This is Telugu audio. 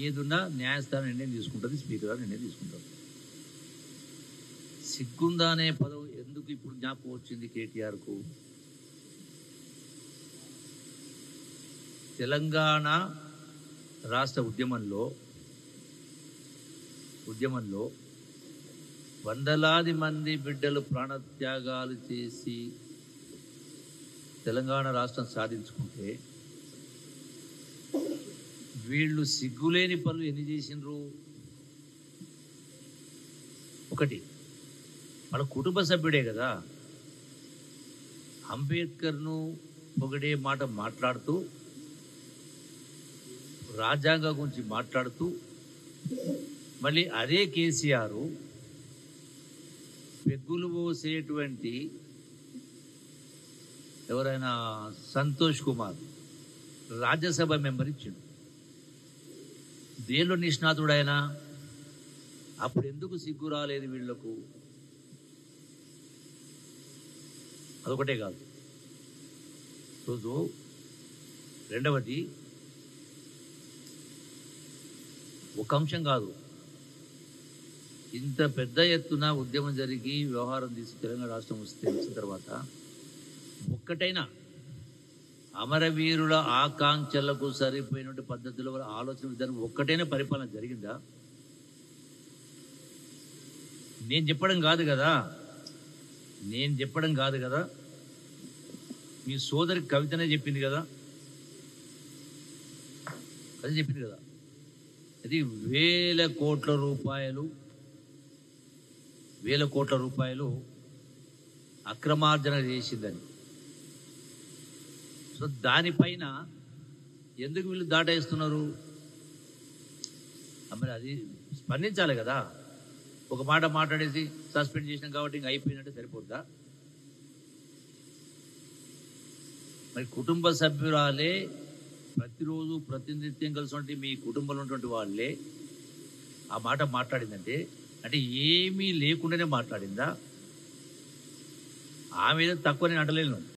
ఏదున్నా న్యాయస్థానం నిర్ణయం తీసుకుంటుంది, స్పీకర్ గారు నిర్ణయం తీసుకుంటారు. సిగ్గుందా అనే పదం ఎందుకు ఇప్పుడు జ్ఞాపకం వచ్చింది కేటీఆర్కు? తెలంగాణ రాష్ట్ర ఉద్యమంలో వందలాది మంది బిడ్డలు ప్రాణత్యాగాలు చేసి తెలంగాణ రాష్ట్రం సాధించుకుంటే వీళ్ళు సిగ్గులేని పనులు ఎన్ని చేసినారు? ఒకటి, వాళ్ళ కుటుంబ సభ్యుడే కదా. అంబేద్కర్ను పొగిడే మాట మాట్లాడుతూ, రాజ్యాంగం గురించి మాట్లాడుతూ, మళ్ళీ అదే కేసీఆర్ పెగ్గులు పోసేటువంటి ఎవరైనా సంతోష్ కుమార్ రాజ్యసభ మెంబర్ ఇచ్చిండు. దేనిలో నిష్ణాతుడు ఆయన? అప్పుడు ఎందుకు సిగ్గు రాలేదు వీళ్లకు? అదొకటే కాదు. రోజు రెండవది, ఒక అంశం కాదు, ఇంత పెద్ద ఎత్తున ఉద్యమం జరిగి వ్యవహారం తీసి తెలంగాణ రాష్ట్రం వచ్చిన తర్వాత ఒక్కటైనా అమరవీరుల ఆకాంక్షలకు సరిపోయినటువంటి పద్ధతిలో ఆలోచన విధానం ఒక్కటైనా పరిపాలన జరిగిందా? నేను చెప్పడం కాదు కదా, మీ సోదరి కవితనే చెప్పింది కదా, అది చెప్పింది కదా. అది వేల కోట్ల రూపాయలు అక్రమార్జన చేసిందని. సో దానిపైన ఎందుకు వీళ్ళు దాటేస్తున్నారు? మరి అది స్పందించాలి కదా. ఒక మాట మాట్లాడేసి సస్పెండ్ చేసినాం కాబట్టి ఇంకా అయిపోయినట్టు సరిపోద్దా? మరి కుటుంబ సభ్యురాలే ప్రతిరోజు ప్రతినిత్యం కలిసి మీ కుటుంబంలో ఉన్నటువంటి వాళ్ళే ఆ మాట మాట్లాడిందంటే అంటే ఏమీ లేకుండానే మాట్లాడిందా? ఆమె తక్కువ నేను అంటలేను.